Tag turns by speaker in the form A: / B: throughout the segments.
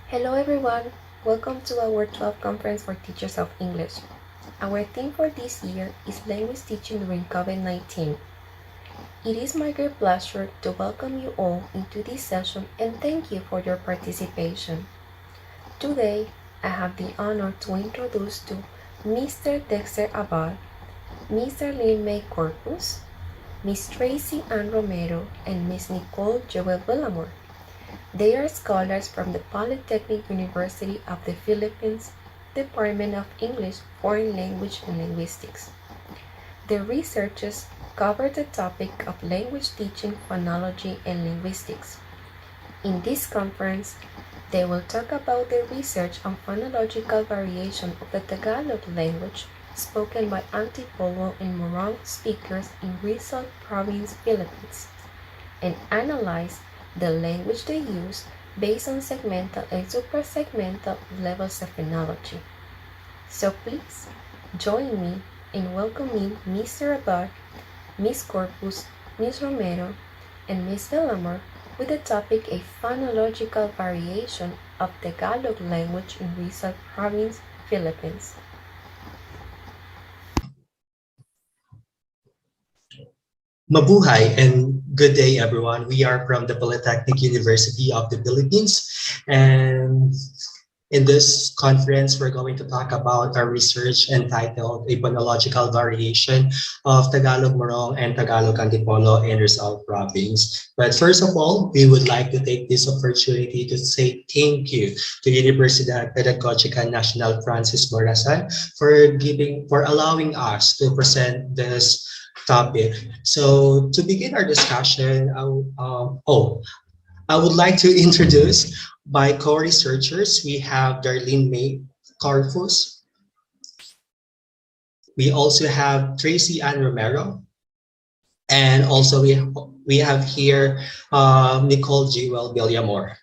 A: Hello everyone, welcome to our 12th Conference for Teachers of English. Our theme for this year is language teaching during COVID-19. It is my great pleasure to welcome you all into this session and thank you for your participation. Today, I have the honor to introduce to Mr. Dexter Abad, Mr. Lynn May Corpus, Miss Tracy Ann Romero, and Miss Nicole Joel Villamor. They are scholars from the Polytechnic University of the Philippines, Department of English, Foreign Language and Linguistics. Their researches cover the topic of language teaching, phonology, and linguistics. In this conference, they will talk about their research on phonological variation of the Tagalog language spoken by Antipolo and Morong speakers in Rizal Province, Philippines, and analyze the language they use based on segmental and suprasegmental levels of phonology. So please join me in welcoming Mr. Abad, Miss Corpus, Miss Romero, and Miss Villamor with the topic a phonological variation of Tagalog language in Rizal Province, Philippines.
B: Mabuhay and good day, everyone. We are from the Polytechnic University of the Philippines. And in this conference, we're going to talk about our research entitled A Phonological Variation of Tagalog Morong and Tagalog Antipolo in Rizal Province. But first of all, we would like to take this opportunity to say thank you to Universidad Pedagógica Nacional Francis Morazan for allowing us to present this topic. So to begin our discussion, I would like to introduce my co-researchers. We have Darlene May Carfus. We also have Tracy Ann Romero. And also we have here Nicole Jewel Villamor.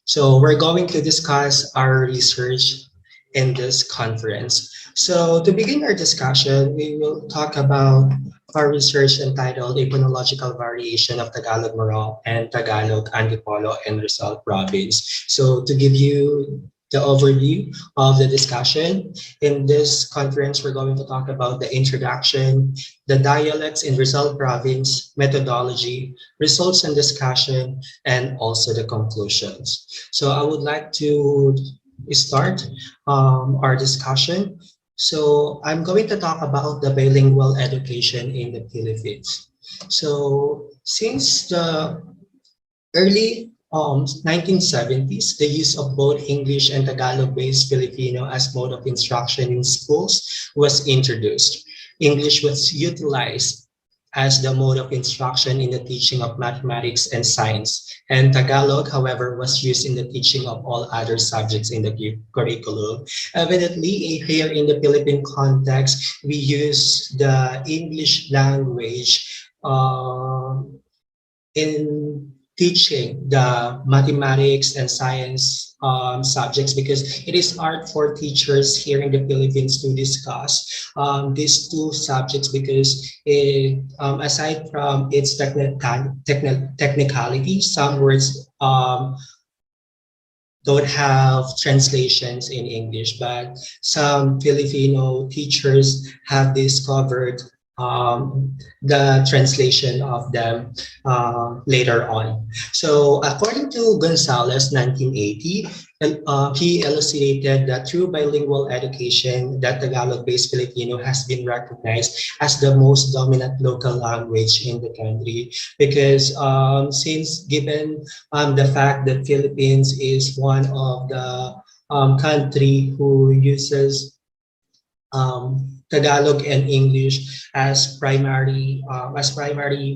B: So we're going to discuss our research in this conference. So to begin our discussion, we will talk about our research entitled A Phonological Variation of Tagalog Morong and Tagalog Antipolo in Rizal Province. So to give you the overview of the discussion, in this conference, we're going to talk about the introduction, the dialects in Rizal Province, methodology, results and discussion, and also the conclusions. So I would like to start our discussion. So I'm going to talk about the bilingual education in the Philippines. So since the early 1970s, the use of both English and Tagalog-based Filipino as mode of instruction in schools was introduced. English was utilized as the mode of instruction in the teaching of mathematics and science. And Tagalog, however, was used in the teaching of all other subjects in the curriculum. Evidently, here in the Philippine context, we use the English language in teaching the mathematics and science subjects because it is hard for teachers here in the Philippines to discuss these two subjects because aside from its technicality, some words don't have translations in English, but some Filipino teachers have discovered the translation of them later on. So according to Gonzalez, 1980, he elucidated that through bilingual education, that Tagalog-based Filipino has been recognized as the most dominant local language in the country because since given the fact that Philippines is one of the country who uses Tagalog and English as primary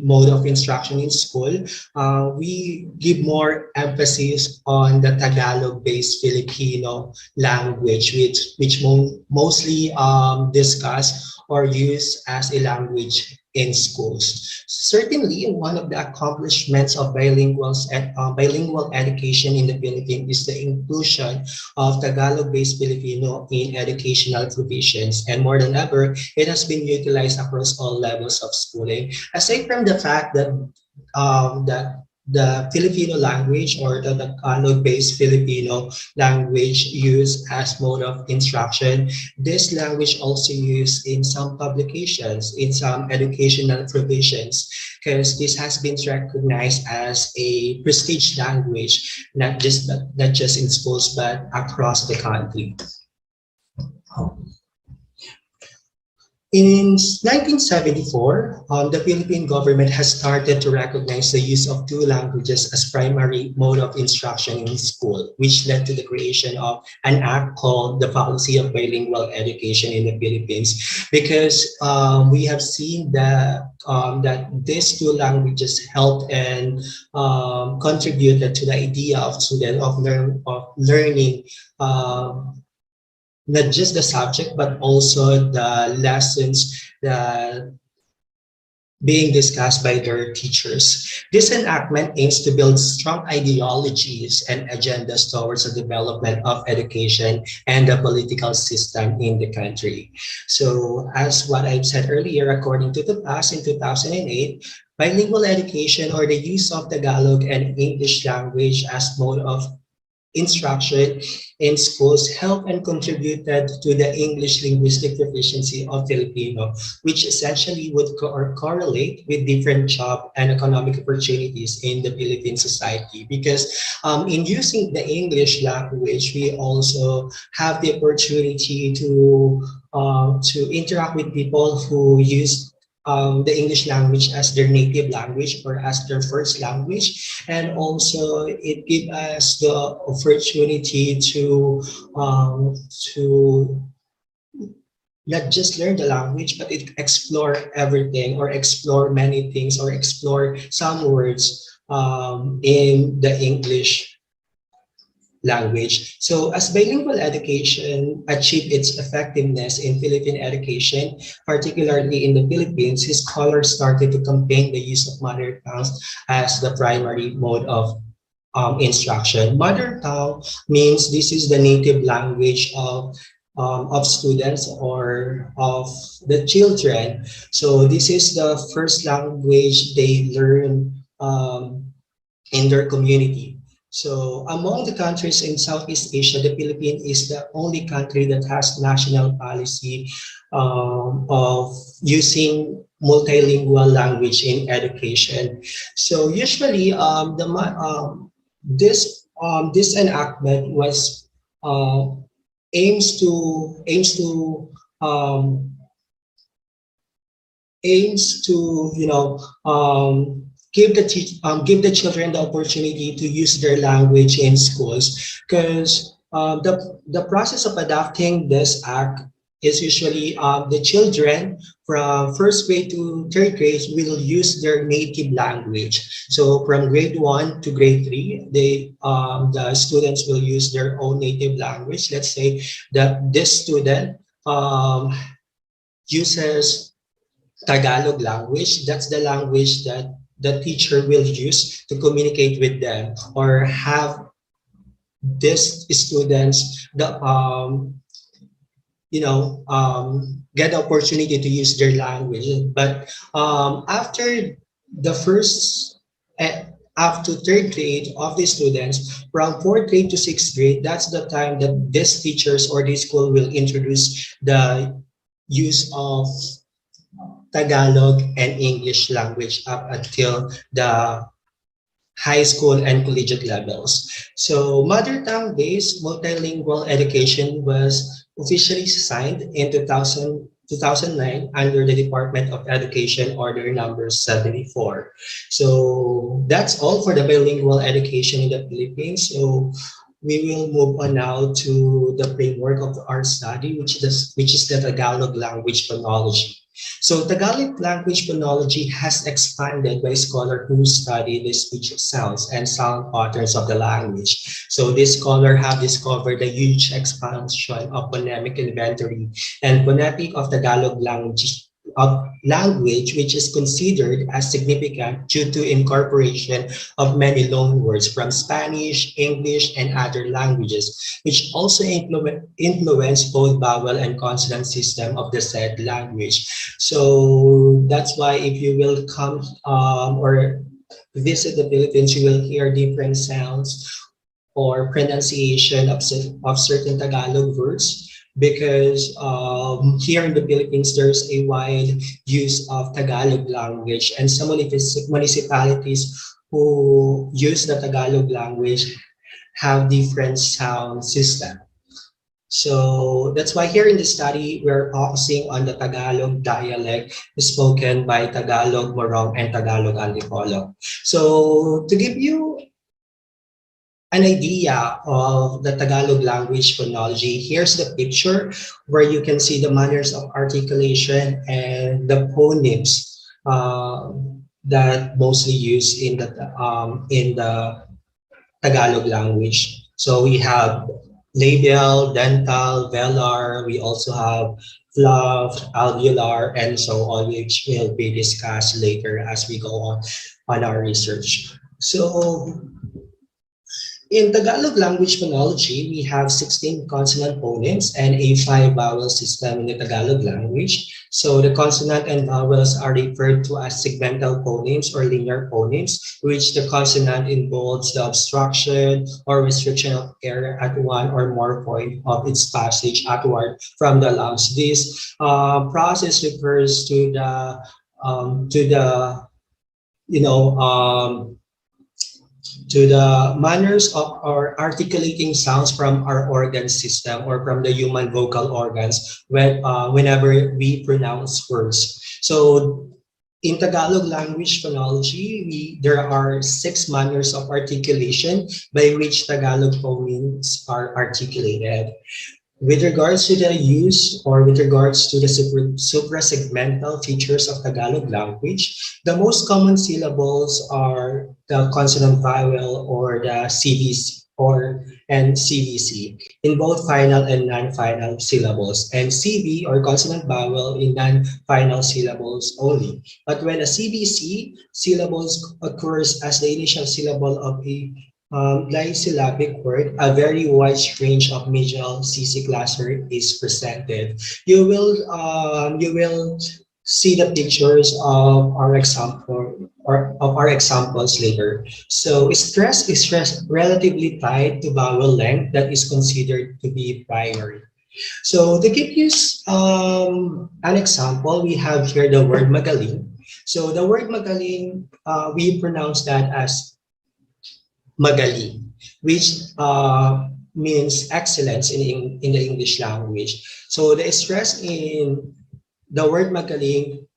B: mode of instruction in school, we give more emphasis on the Tagalog-based Filipino language, which mostly discussed or used as a language in schools. Certainly, one of the accomplishments of bilingual education in the Philippines is the inclusion of Tagalog-based Filipino in educational provisions. And more than ever, it has been utilized across all levels of schooling. Aside from the fact that the Filipino language or the Tagalog-based Filipino language used as mode of instruction. This language also used in some publications, in some educational provisions, because this has been recognized as a prestige language, not just in schools but across the country. In 1974, the Philippine government has started to recognize the use of two languages as primary mode of instruction in school, which led to the creation of an act called the Policy of Bilingual Education in the Philippines. Because we have seen that these two languages helped and contributed to the idea of student of learning not just the subject, but also the lessons that being discussed by their teachers. This enactment aims to build strong ideologies and agendas towards the development of education and the political system in the country. So as what I've said earlier, according to the past in 2008, bilingual education or the use of Tagalog and English language as mode of instruction in schools helped and contributed to the English linguistic proficiency of Filipino, which essentially would correlate with different job and economic opportunities in the Philippine society. Because in using the English language, we also have the opportunity to interact with people who use the English language as their native language or as their first language. And also it gives us the opportunity to not just learn the language, but it explore everything or explore many things or explore some words in the English language. So as bilingual education achieved its effectiveness in Philippine education, particularly in the Philippines, his scholars started to campaign the use of mother tongues as the primary mode of instruction. Mother tongue means this is the native language of students or of the children. So this is the first language they learn in their community. So among the countries in Southeast Asia, the Philippines is the only country that has national policy of using multilingual language in education. So usually, this enactment was aims to um, aims to give the children the opportunity to use their language in schools, because the process of adopting this act is usually the children from first grade to third grade will use their native language. So from grade 1 to grade 3, the students will use their own native language. Let's say that this student uses Tagalog language. That's the language that the teacher will use to communicate with them or have these students get the opportunity to use their language. But after the first up to third grade of the students, from fourth grade to sixth grade, that's the time that these teachers or this school will introduce the use of Tagalog and English language up until the high school and collegiate levels. So mother tongue based multilingual education was officially signed in 2009 under the Department of Education Order number 74. So that's all for the bilingual education in the Philippines. So we will move on now to the framework of our study, which is the Tagalog language phonology. So Tagalog language phonology has expanded by scholars who study the speech sounds and sound patterns of the language. So this scholar have discovered the huge expansion of phonemic inventory and phonetic of Tagalog language, which is considered as significant due to incorporation of many loan words from Spanish, English, and other languages, which also influence both vowel and consonant system of the said language. So that's why if you will come or visit the Philippines, you will hear different sounds or pronunciation of certain Tagalog words because here in the Philippines, there's a wide use of Tagalog language, and some municipalities who use the Tagalog language have different sound system. So that's why here in the study, we're focusing on the Tagalog dialect spoken by Tagalog Morong and Tagalog Antipolo. So to give you an idea of the Tagalog language phonology, here's the picture where you can see the manners of articulation and the phonemes that mostly used in the Tagalog language. So we have labial, dental, velar. We also have fluff, alveolar, and so on, which will be discussed later as we go on our research. So in Tagalog language phonology, we have 16 consonant phonemes and a 5 vowel system in the Tagalog language. So the consonant and vowels are referred to as segmental phonemes or linear phonemes, which the consonant involves the obstruction or restriction of air at one or more point of its passage outward from the lungs. This process refers to the you know to the manners of our articulating sounds from our organ system or from the human vocal organs whenever we pronounce words. So in Tagalog language phonology, there are 6 manners of articulation by which Tagalog phonemes are articulated. With regards to the use or with regards to the suprasegmental features of Tagalog language, the most common syllables are the consonant vowel or the CVC and CVC in both final and non-final syllables, and CV or consonant vowel in non-final syllables only. But when a CVC syllables occurs as the initial syllable of a glysyllabic word, a very wide range of medial CC cluster is presented. You will see the pictures of our example or of our examples later. So stress relatively tied to vowel length that is considered to be primary. So to give you an example, we have here the word magaling. So the word magaling, we pronounce that as Magali, which means excellence in the English language. So the stress in the word magaling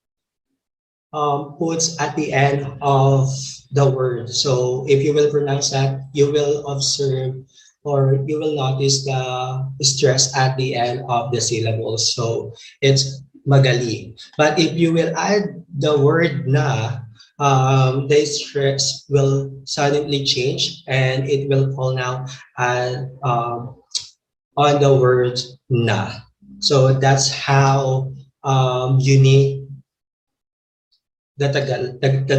B: puts at the end of the word. So if you will pronounce that, you will observe or you will notice the stress at the end of the syllables. So it's magali. But if you will add the word na, the stress will suddenly change and it will fall now and, on the word na. So that's how unique the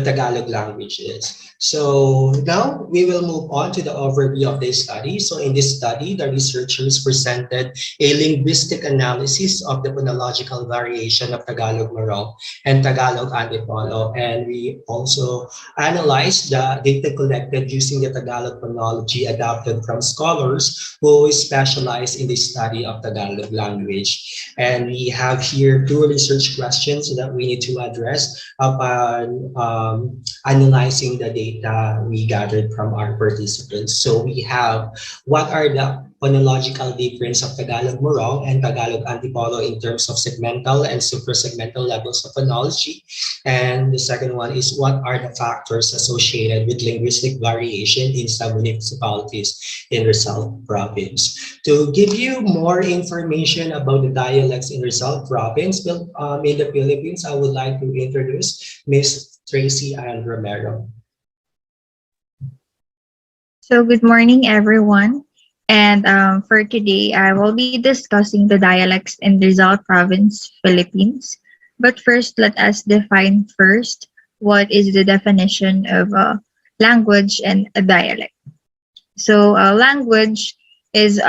B: Tagalog language is. So now we will move on to the overview of the study. So in this study, the researchers presented a linguistic analysis of the phonological variation of Tagalog Morong and Tagalog Antipolo. And we also analyzed the data collected using the Tagalog phonology adapted from scholars who specialize in the study of Tagalog language. And we have here 2 research questions that we need to address upon analyzing the data we gathered from our participants. So we have, what are the phonological difference of Tagalog Morong and Tagalog Antipolo in terms of segmental and suprasegmental levels of phonology? And the second one is, what are the factors associated with linguistic variation in some municipalities in Rizal province? To give you more information about the dialects in Rizal province, in the Philippines, I would like to introduce Miss Tracy Ann Romero.
C: So, good morning, everyone. And for today, I will be discussing the dialects in Rizal Province, Philippines. But first, let us define first what is the definition of a language and a dialect. So, language is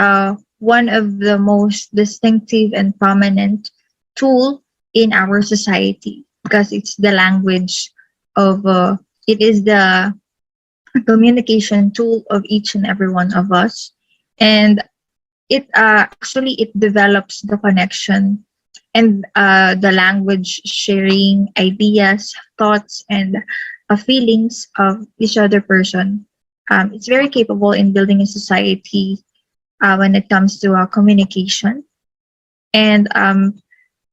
C: one of the most distinctive and prominent tool in our society because it's the language of It is the communication tool of each and every one of us, and it actually it develops the connection and the language sharing ideas, thoughts, and feelings of each other person. It's very capable in building a society when it comes to communication. And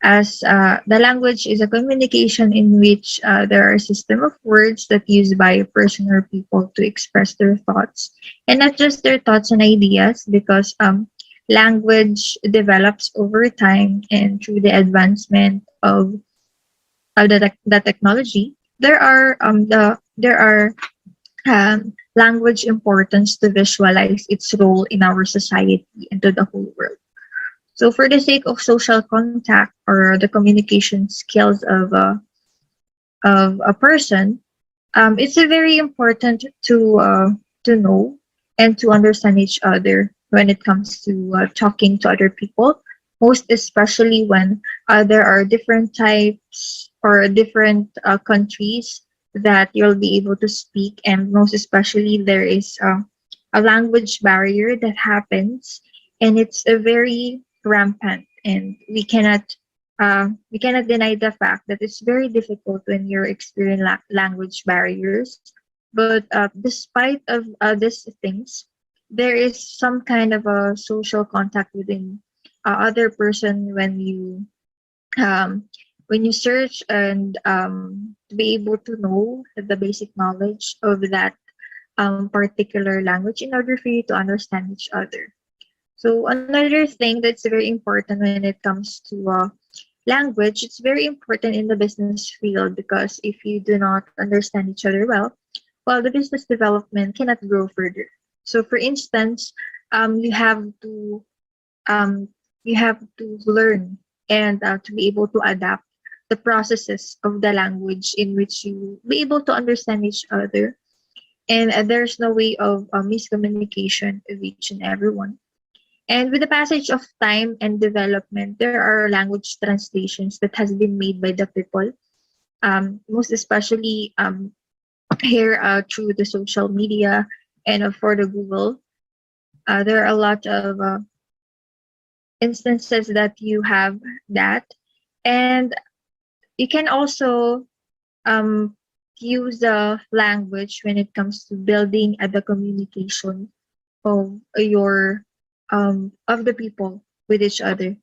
C: as the language is a communication in which there are a system of words that used by a person or people to express their thoughts, and not just their thoughts and ideas, because language develops over time and through the advancement of the technology. There are language importance to visualize its role in our society and to the whole world. So, for the sake of social contact or the communication skills of a person, it's very important to know and to understand each other when it comes to talking to other people. Most especially when there are different types or different countries that you'll be able to speak, and most especially there is a language barrier that happens, and it's a very rampant, and we cannot deny the fact that it's very difficult when you're experiencing language barriers. But despite of these things, there is some kind of a social contact within other person when you search and to be able to know the basic knowledge of that particular language in order for you to understand each other. So another thing that's very important when it comes to language, it's very important in the business field, because if you do not understand each other well, the business development cannot grow further. So, for instance, you have to learn and to be able to adapt the processes of the language in which you be able to understand each other, and there's no way of miscommunication of each and everyone. And with the passage of time and development, there are language translations that has been made by the people, most especially here through the social media and for the Google. There are a lot of instances that you have that, and you can also um, use the language when it comes to building the communication of your of the people with each other,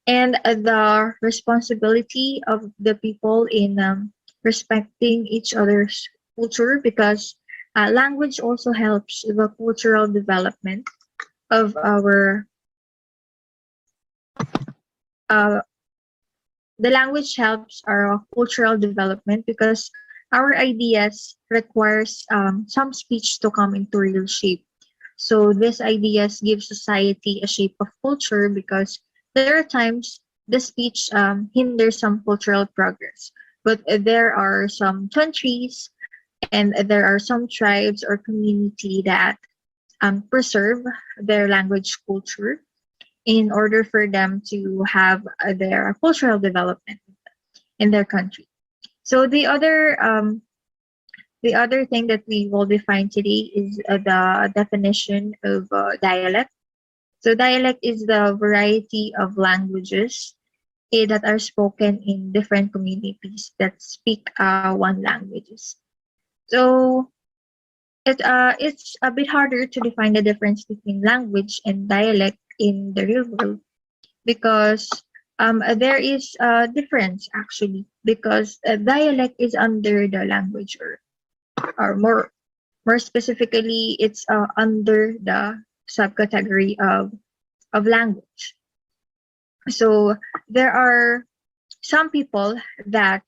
C: and the responsibility of the people in respecting each other's culture, because language also helps the cultural development of our uh, the language helps our cultural development, because our ideas requires some speech to come into real shape. So these ideas give society a shape of culture, because there are times the speech hinders some cultural progress. But there are some countries and there are some tribes or community that preserve their language culture in order for them to have their cultural development in their country. So the other thing that we will define today is the definition of dialect. So dialect is the variety of languages that are spoken in different communities that speak one languages. So it's a bit harder to define the difference between language and dialect in the real world, because there is a difference actually, because dialect is under the language, or more specifically it's under the subcategory of language. So there are some people that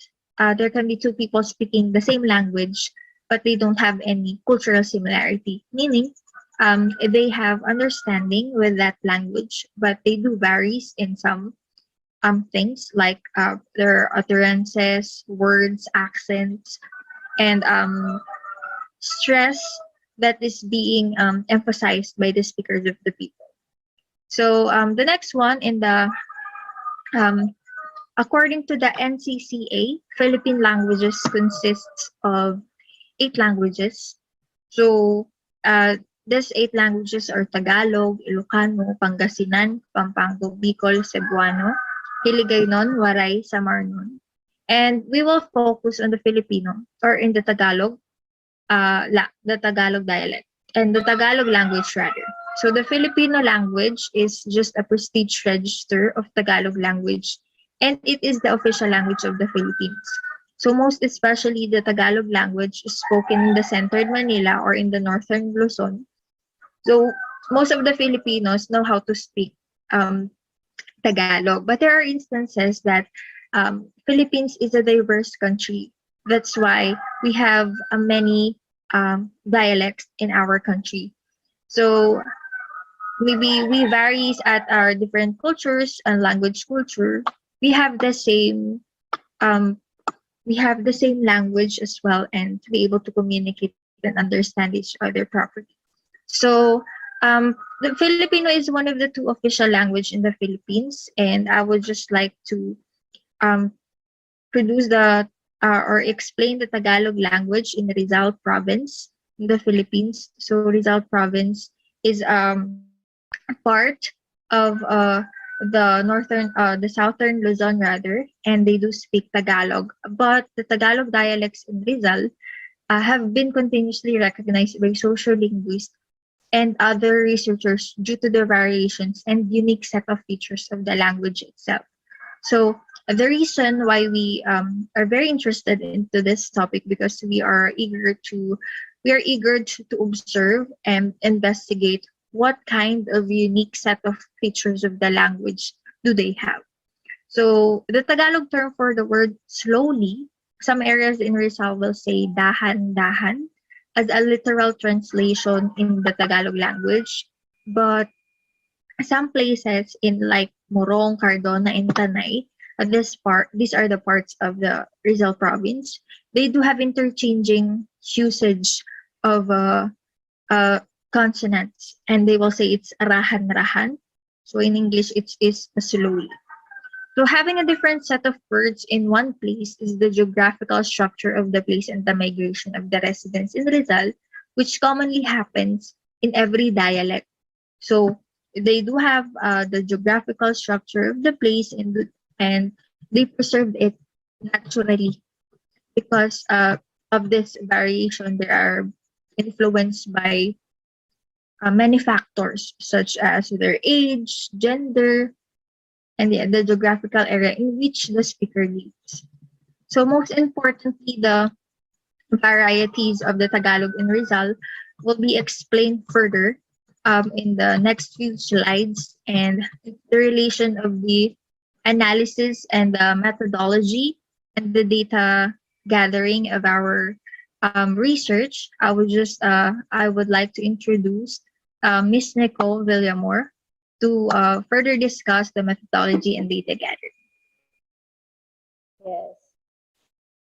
C: there can be two people speaking the same language, but they don't have any cultural similarity, meaning they have understanding with that language, but they do varies in some things like their utterances, words, accents, and stress that is being emphasized by the speakers of the people. So the next one in the um, according to the NCCA, Philippine languages consists of eight languages. So, these eight languages are Tagalog, Ilocano, Pangasinan, Pampanga, Bicol, Cebuano, Hiligaynon, Waray, Samarnon. And we will focus on the Filipino or in the Tagalog, the Tagalog dialect and the Tagalog language rather. So the Filipino language is just a prestige register of Tagalog language, and it is the official language of the Philippines. So most especially the Tagalog language is spoken in the centered Manila or in the northern Luzon. So most of the Filipinos know how to speak Tagalog, but there are instances that Philippines is a diverse country. That's why we have many dialects in our country. So maybe we varies at our different cultures and language culture. We have the same um, we have the same language as well, and to be able to communicate and understand each other properly. So the Filipino is one of the two official language in the Philippines, and I would just like to um, produce the or explain the Tagalog language in Rizal province in the Philippines. So Rizal province is part of the southern Luzon rather, and they do speak Tagalog. But the Tagalog dialects in Rizal have been continuously recognized by social linguists and other researchers due to the variations and unique set of features of the language itself. So the reason why we are very interested into this topic because we are eager to observe and investigate what kind of unique set of features of the language do they have. So the Tagalog term for the word slowly, some areas in Rizal will say dahan-dahan as a literal translation in the Tagalog language. But some places in like Morong, Cardona, and Tanay, these are the parts of the Rizal province. They do have interchanging usage of uh, consonants, and they will say it's rahan-rahan. So in English, it is slowly. So having a different set of words in one place is the geographical structure of the place and the migration of the residents in Rizal, which commonly happens in every dialect. So they do have the geographical structure of the place and they preserved it naturally because of this variation. They are influenced by many factors such as their age, gender, and the geographical area in which the speaker lives. So most importantly, the varieties of the Tagalog in Rizal will be explained further in the next few slides, and the relation of the analysis and the methodology and the data gathering of our research. I would like to introduce Miss Nicole Villamore to further discuss the methodology and data gathering.
D: Yes.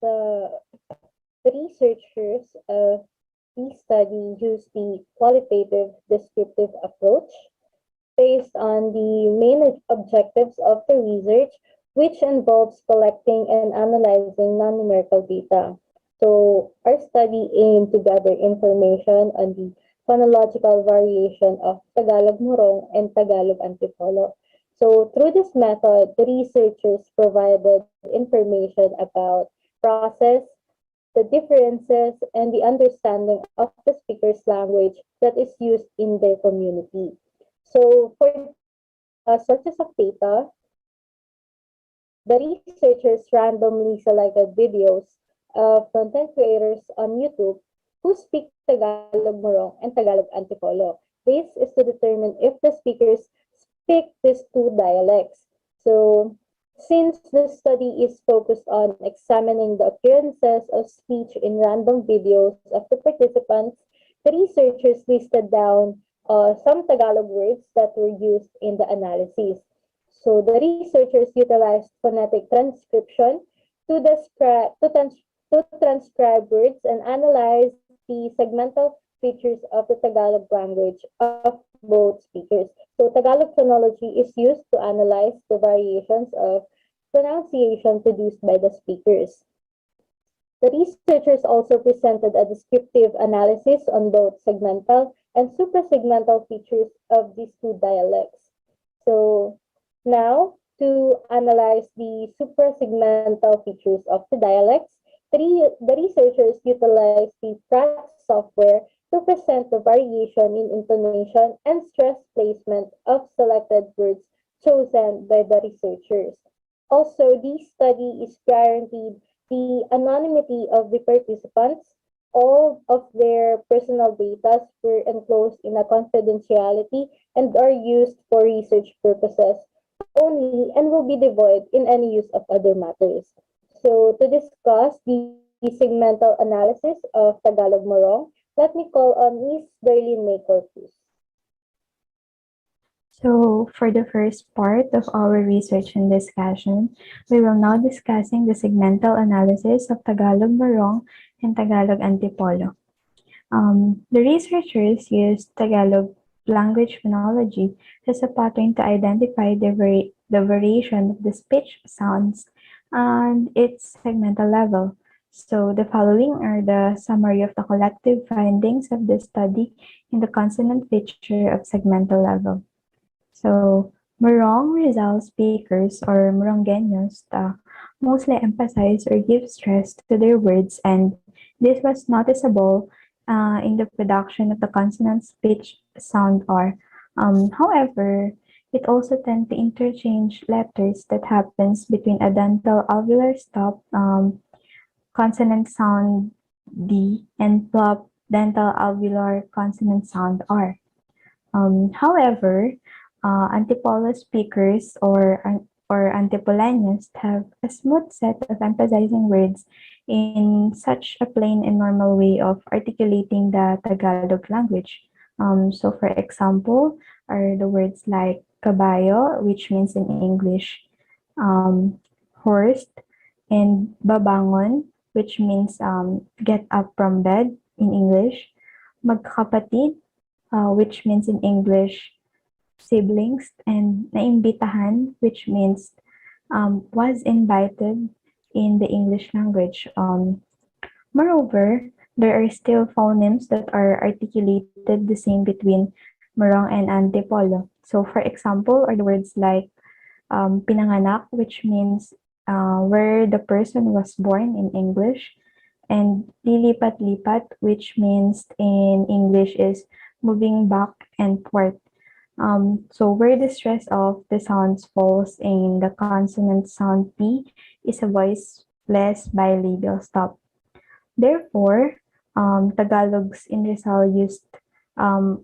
D: The researchers of this study use the qualitative descriptive approach based on the main objectives of the research, which involves collecting and analyzing non-numerical data. So our study aimed to gather information on the phonological variation of Tagalog Morong and Tagalog Antipolo. So through this method, the researchers provided information about process, the differences, and the understanding of the speaker's language that is used in their community. So for the sources of data, the researchers randomly selected videos of content creators on YouTube who speak Tagalog Morong and Tagalog Antipolo. This is to determine if the speakers speak these two dialects. So, since the study is focused on examining the occurrences of speech in random videos of the participants, the researchers listed down some Tagalog words that were used in the analysis. So the researchers utilized phonetic transcription to, to transcribe words and analyze the segmental features of the Tagalog language of both speakers. So Tagalog phonology is used to analyze the variations of pronunciation produced by the speakers. The researchers also presented a descriptive analysis on both segmental and suprasegmental features of these two dialects. So now, to analyze the suprasegmental features of the dialects, the researchers utilized the Pratt software to present the variation in intonation and stress placement of selected words chosen by the researchers. Also, this study is guaranteed the anonymity of the participants. All of their personal data were enclosed in a confidentiality and are used for research purposes only and will be devoid in any use of other matters. So to discuss the segmental analysis of Tagalog Morong, let me call on Miss Darlene Maker, please.
E: So, for the first part of our research and discussion, we will now discussing the segmental analysis of Tagalog Barong and Tagalog Antipolo. The researchers used Tagalog language phonology as a pattern to identify the variation of the speech sounds and its segmental level. So the following are the summary of the collective findings of the study in the consonant feature of segmental level. So, Morong Rizal speakers or Morongueños mostly emphasize or give stress to their words, and this was noticeable in the production of the consonant speech sound R. However, it also tends to interchange letters that happens between a dental alveolar stop consonant sound D and plop dental alveolar consonant sound R. However, Antipolo speakers or Antipoleños have a smooth set of emphasizing words in such a plain and normal way of articulating the Tagalog language. So, for example, are the words like caballo, which means in English horse, and babangon, which means get up from bed in English, magkapatid, which means in English siblings, and naimbitahan, which means was invited in the English language. Moreover, there are still phonemes that are articulated the same between Morong and Antipolo. So, for example, are the words like pinanganak, which means where the person was born in English, and lilipat-lipat, which means in English is moving back and forth. So where the stress of the sounds falls in the consonant sound P is a voiceless bilabial stop. Therefore, Tagalogs in Rizal used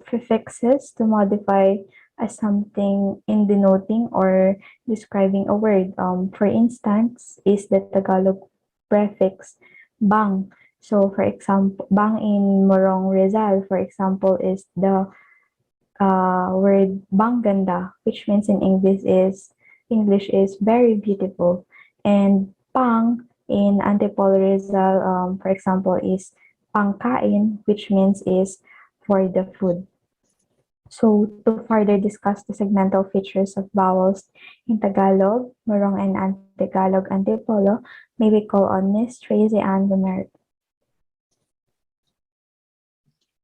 E: prefixes to modify a something in denoting or describing a word. For instance, is the Tagalog prefix bang. So, for example, bang in Morong Rizal, for example, is the word bangganda, which means in English is very beautiful, and pang in Antipolo Rizal, for example, is pangkain, which means is for the food. So to further discuss the segmental features of vowels in Tagalog, Morong, and Tagalog Antipolo, may we call on Miss Tracy Ann Romero.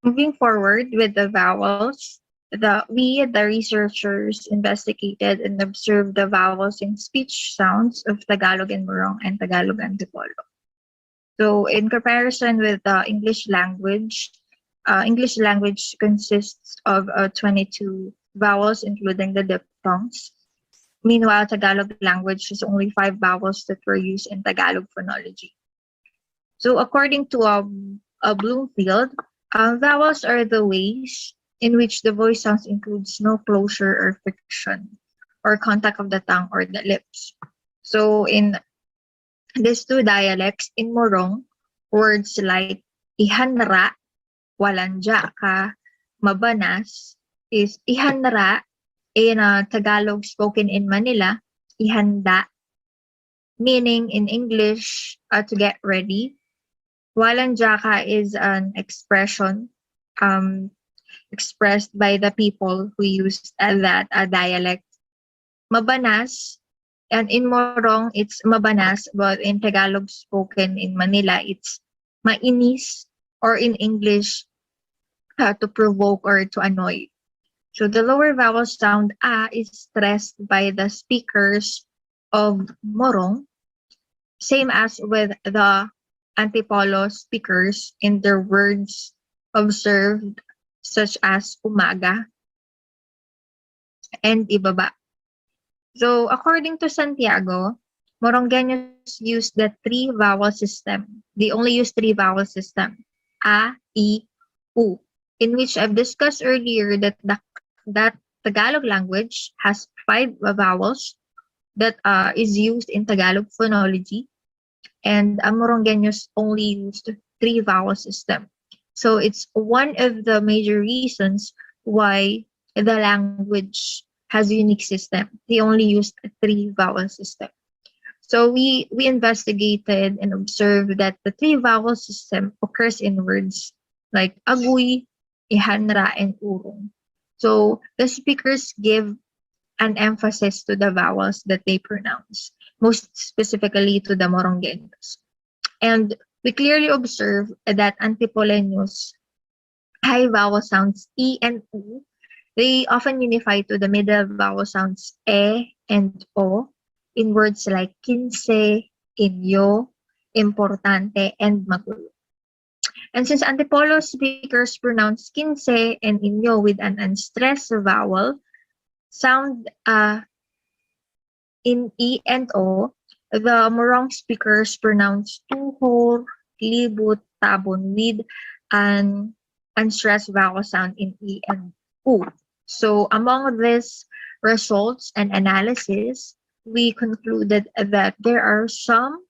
C: Moving forward with the vowels, the researchers investigated and observed the vowels and speech sounds of Tagalog and Morong and Tagalog Antipolo. So in comparison with the English language consists of 22 vowels, including the diphthongs. Meanwhile, Tagalog language has only 5 vowels that were used in Tagalog phonology. So according to Bloomfield, vowels are the ways in which the voice sounds includes no closure or friction or contact of the tongue or the lips. So in these two dialects, in Morong, words like ihanra, walanja ka, mabanas is ihanra. In Tagalog spoken in Manila, ihanda, meaning in English to get ready. Walanja ka is an expression expressed by the people who used that dialect. Mabanas And in Morong, it's mabanas, but in Tagalog spoken in Manila, it's mainis, or in English, to provoke or to annoy. So the lower vowel sound a is stressed by the speakers of Morong, same as with the Antipolo speakers in their words observed, such as umaga and ibaba. So according to Santiago, Morongueños use the three vowel system. They only use three vowel system: a, I, u, in which I've discussed earlier that that Tagalog language has five vowels that is used in Tagalog phonology, and Morongueños only used three vowel system. So it's one of the major reasons why the language has unique system. They only used three vowel system. So we investigated and observed that the three vowel system occurs in words like aguy, ihanra, and urong. So the speakers give an emphasis to the vowels that they pronounce, most specifically to the Morongueños. And we clearly observe that Antipoleños high vowel sounds E and U, they often unify to the middle vowel sounds and O in words like quince, inyo, importante, and magulo. And since Antipolo speakers pronounce quince and inyo with an unstressed vowel sound in E and O, the Morong speakers pronounce tuhor, libut, tabon with an unstressed vowel sound in E and U. So among these results and analysis, we concluded that there are some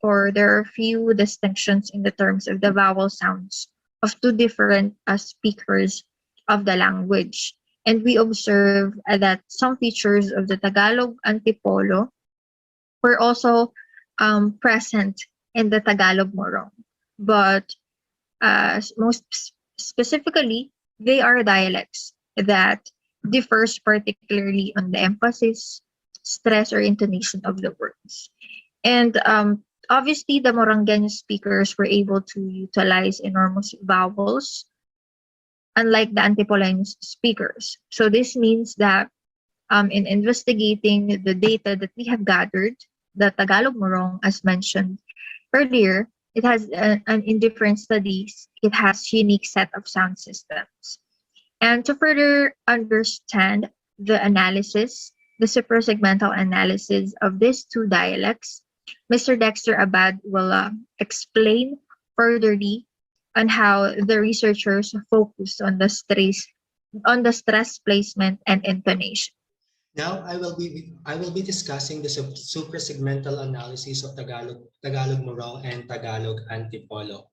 C: or there are few distinctions in the terms of the vowel sounds of two different speakers of the language. And we observe that some features of the Tagalog Antipolo were also present in the Tagalog Morong. But most specifically, they are dialects that differs particularly on the emphasis, stress, or intonation of the words. And obviously, the Morangueño speakers were able to utilize enormous vowels, unlike the Antipoleño speakers. So this means that in investigating the data that we have gathered, the Tagalog Morong, as mentioned earlier, it has in different studies, it has unique set of sound systems. And to further understand the analysis, the suprasegmental analysis of these two dialects, Mr. Dexter Abad will explain furtherly on how the researchers focused on the stress placement and intonation.
B: Now I will be discussing the suprasegmental analysis of Tagalog Morong and Tagalog Antipolo.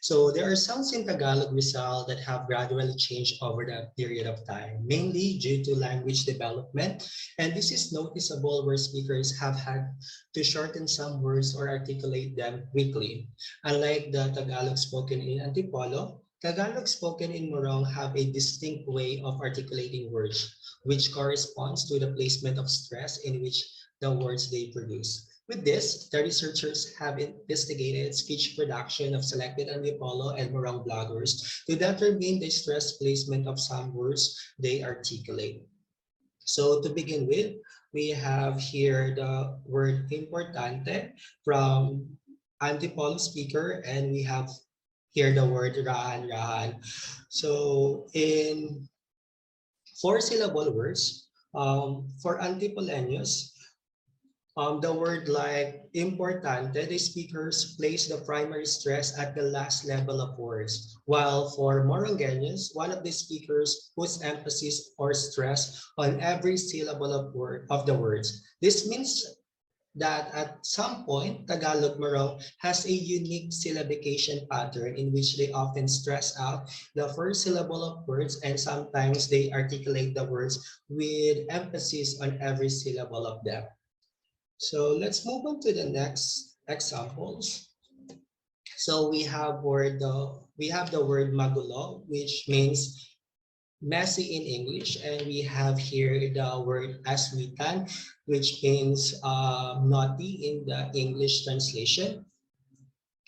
B: So there are sounds in Tagalog Rizal that have gradually changed over the period of time, mainly due to language development, and this is noticeable where speakers have had to shorten some words or articulate them quickly. Unlike the Tagalog spoken in Antipolo, Tagalog spoken in Morong have a distinct way of articulating words, which corresponds to the placement of stress in which the words they produce. With this, the researchers have investigated speech production of selected Antipolo and Morong bloggers to determine the stress placement of some words they articulate. So to begin with, we have here the word importante from Antipolo speaker, and we have here the word rahan. So in four-syllable words, for Antipoleños, the word like importante, the speakers place the primary stress at the last level of words, while for Morongueños, one of the speakers puts emphasis or stress on every syllable of the words. This means that at some point, Tagalog Morong has a unique syllabication pattern in which they often stress out the first syllable of words, and sometimes they articulate the words with emphasis on every syllable of them. So let's move on to the next examples. So we have the word magulo, which means messy in English, and we have here the word aswitan, which means naughty in the English translation.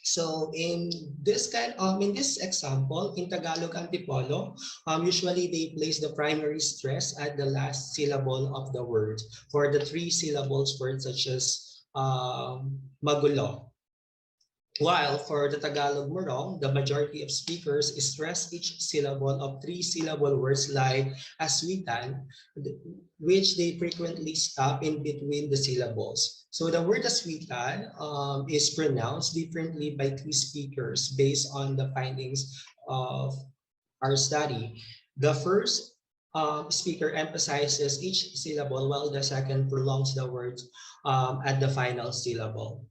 B: So in this example, in Tagalog Antipolo, usually they place the primary stress at the last syllable of the word for the three syllables words such as magulo. While for the Tagalog Morong, the majority of speakers stress each syllable of three-syllable words like aswitan, which they frequently stop in between the syllables. So the word aswitan is pronounced differently by two speakers based on the findings of our study. The first speaker emphasizes each syllable while the second prolongs the words at the final syllable.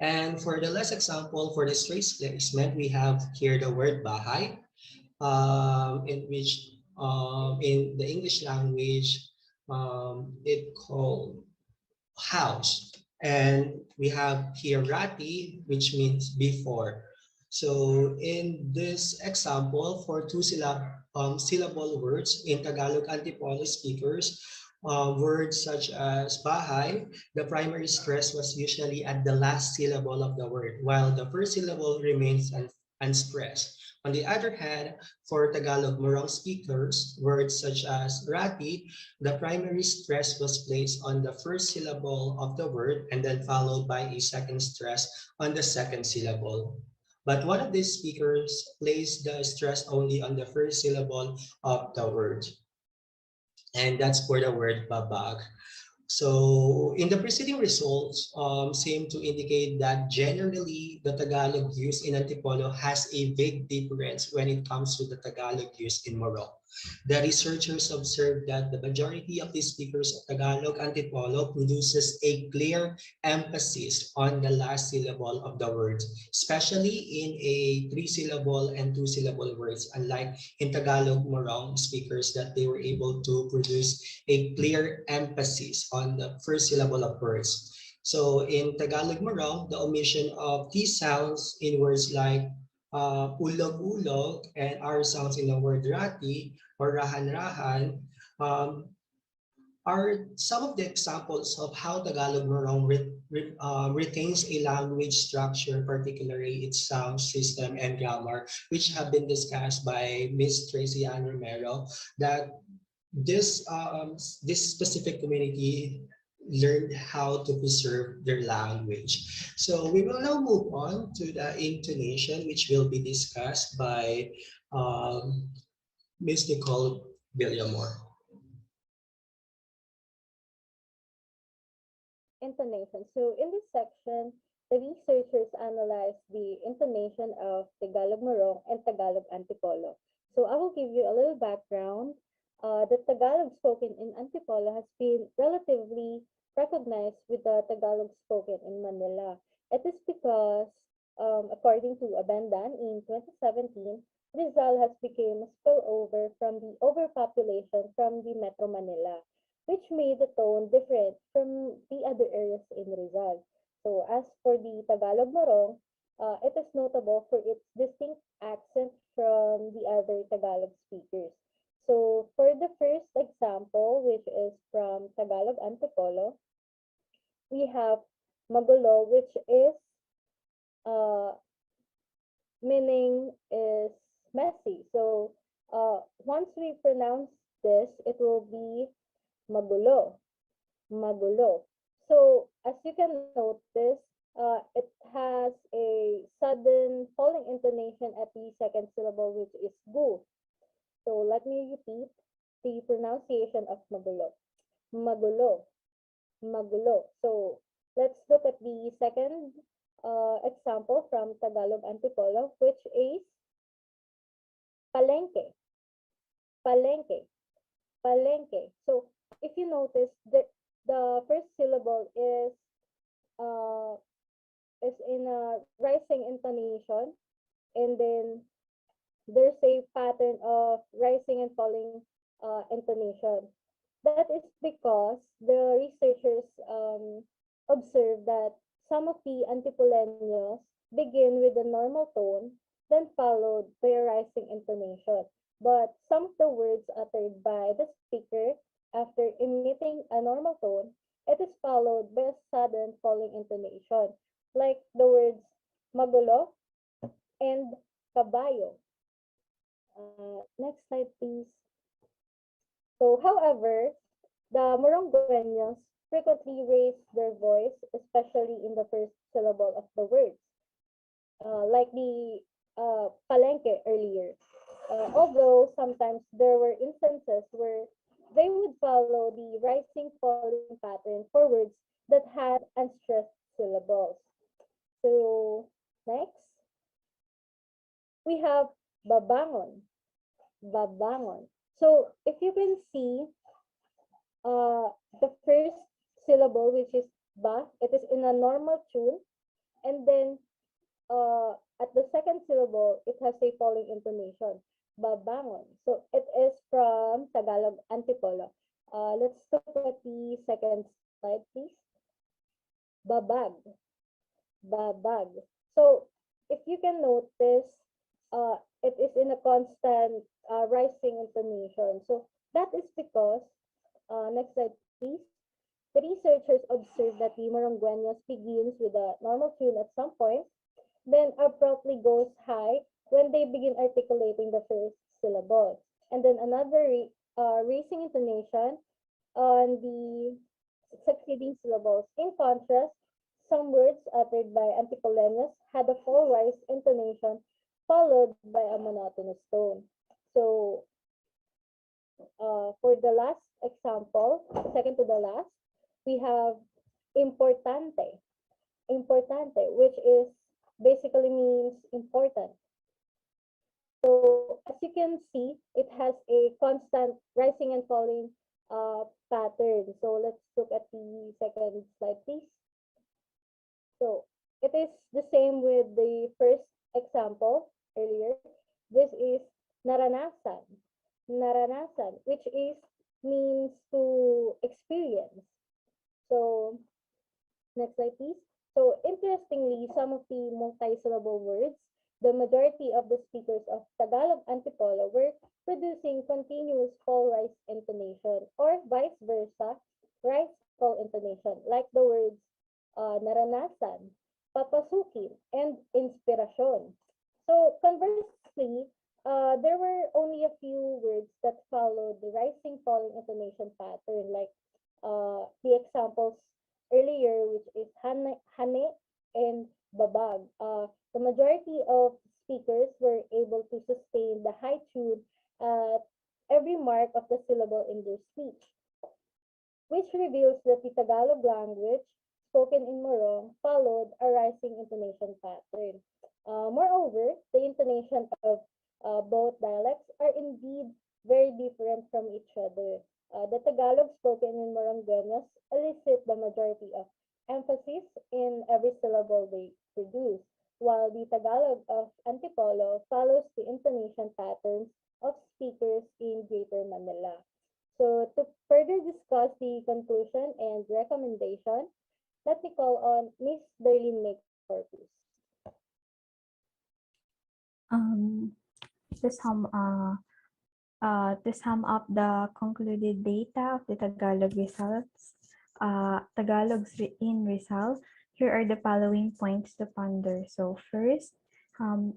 B: And for the last example, for the straight placement, we have here the word bahay, in which in the English language, it called house. And we have here rati, which means before. So in this example, for syllable words in Tagalog Antipolo speakers, words such as bahay, the primary stress was usually at the last syllable of the word, while the first syllable remains unstressed. On the other hand, for Tagalog Morong speakers, words such as rati, the primary stress was placed on the first syllable of the word and then followed by a second stress on the second syllable. But one of these speakers placed the stress only on the first syllable of the word, and that's for the word babag. So in the preceding results seem to indicate that generally the Tagalog used in Antipolo has a big difference when it comes to the Tagalog used in Morocco. The researchers observed that the majority of the speakers of Tagalog Antipolo produces a clear emphasis on the last syllable of the words, especially in a three-syllable and two-syllable words, unlike in Tagalog Morong speakers that they were able to produce a clear emphasis on the first syllable of words. So in Tagalog Morong, the omission of T sounds in words like ulog-ulog and R sounds in the word rati or rahan-rahan um, are some of the examples of how Tagalog Morong retains a language structure, particularly its sound system and grammar, which have been discussed by Miss Tracy Ann Romero, that this specific community learned how to preserve their language. So we will now move on to the intonation, which will be discussed by um, Miss Nicole Villamore.
D: Intonation. So in this section, the researchers analyzed the intonation of Tagalog Morong and Tagalog Antipolo. So I will give you a little background. The Tagalog spoken in Antipolo has been relatively recognized with the Tagalog spoken in Manila. It is because, according to Abendan in 2017, Rizal has become a spillover from the overpopulation from the Metro Manila, which made the tone different from the other areas in Rizal. So as for the Tagalog Morong, it is notable for its distinct accent from the other Tagalog speakers. So for the first example, which is from Tagalog Antipolo, we have magulo, which is uh, meaning is messy. So once we pronounce this, it will be magulo. Magulo. So as you can notice, it has a sudden falling intonation at the second syllable, which is gu. So let me repeat the pronunciation of magulo. Magulo. Magulo. So let's look at the second example from Tagalog Antipolo, which is palengke. Palengke. Palengke. So if you notice, the first syllable uh, is in a rising intonation, and then there's a pattern of rising and falling intonation. That is because the researchers observed that some of the Antipolenos begin with a normal tone, then followed by a rising intonation. but some of the words uttered by the speaker after emitting a normal tone, it is followed by a sudden falling intonation, like the words magulo and kabayo. Next slide, please. So, however, the Moronggueños frequently raise their voice, especially in the first syllable of the words, like the palenque earlier. Although sometimes there were instances where they would follow the rising falling pattern for words that had unstressed syllables. So next, we have babangon. Babangon. So if you can see the first syllable, which is ba, it is in a normal tune, and then at the second syllable, it has a falling intonation. Babangon. So it is from Tagalog Antipolo. Let's look at the second slide, please. Babag. Babag. So if you can notice, it is in a constant rising intonation. So that is because, next slide, please. The researchers observed that the Morongueños begins with a normal tune at some point, then abruptly goes high when they begin articulating the first syllable. And then another raising intonation on the succeeding syllables. In contrast, some words uttered by Antipolenos had a full-rise intonation followed by a monotonous tone. So, for the last example, second to the last, we have importante. Importante, which is basically means important. So as you can see, it has a constant rising and falling pattern. So let's look at the second slide, please. So it is the same with the first example earlier. This is naranasan. Naranasan, which is means to experience. So next slide, please. So interestingly, some of the multi-syllable words, the majority of the speakers of Tagalog Antipolo were producing continuous fall-rise intonation or vice versa, rise-fall intonation, like the words naranasan, papasukin, and inspirasyon. So conversely, there were only a few words that followed the rising-falling intonation pattern, like the examples earlier, which is hane and babag. The majority of speakers were able to sustain the high tune at every mark of the syllable in their speech, which reveals that the Tagalog language spoken in Morong followed a rising intonation pattern. Moreover, the intonation of both dialects are indeed very different from each other. The Tagalog spoken in Morongueños elicit the majority of emphasis in every syllable they produce, while the Tagalog of Antipolo follows the intonation patterns of speakers in Greater Manila. So to further discuss the conclusion and recommendation, let me call on Miss Darlene Corpus.
E: Um, to sum up the concluded data of the Tagalog results, in Rizal, here are the following points to ponder. So first,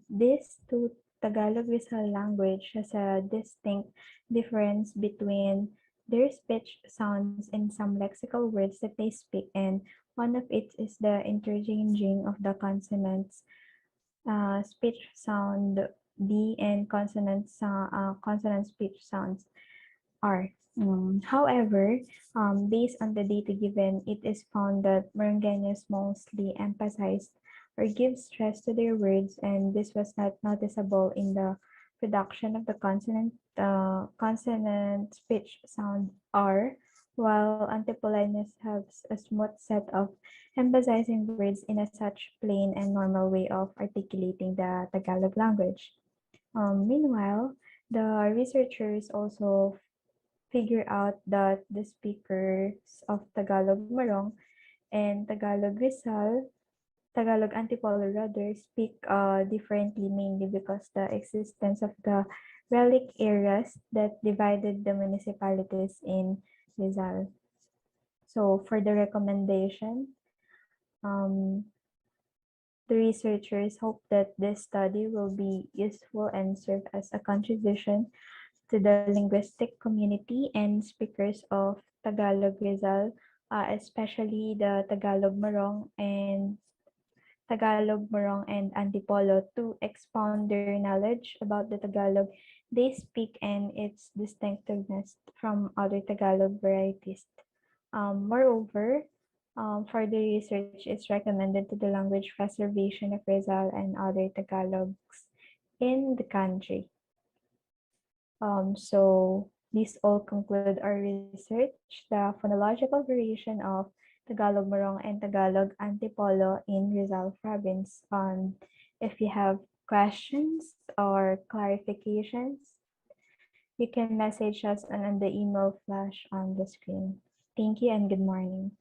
E: this two Tagalog Rizal language has a distinct difference between their speech sounds in some lexical words that they speak, and one of it is the interchanging of the consonants, speech sound D and consonant speech sounds R. However, based on the data given, it is found that Merengueños mostly emphasized or give stress to their words, and this was not noticeable in the production of the consonant speech sound R, while Antipolanes has a smooth set of emphasizing words in a such plain and normal way of articulating the Tagalog language. Meanwhile, the researchers also figure out that the speakers of Tagalog Morong and Tagalog Rizal, Tagalog Antipolo rather, speak differently, mainly because the existence of the relic areas that divided the municipalities in Rizal. So for the recommendation, um, the researchers hope that this study will be useful and serve as a contribution to the linguistic community and speakers of Tagalog Rizal, especially the Tagalog Morong and Antipolo to expound their knowledge about the Tagalog they speak and its distinctiveness from other Tagalog varieties. Moreover, further research is recommended to the language preservation of Rizal and other Tagalogs in the country. These all conclude our research, the phonological variation of Tagalog Morong and Tagalog Antipolo in Rizal Province. If you have questions or clarifications, you can message us on the email flash on the screen. Thank you and good morning.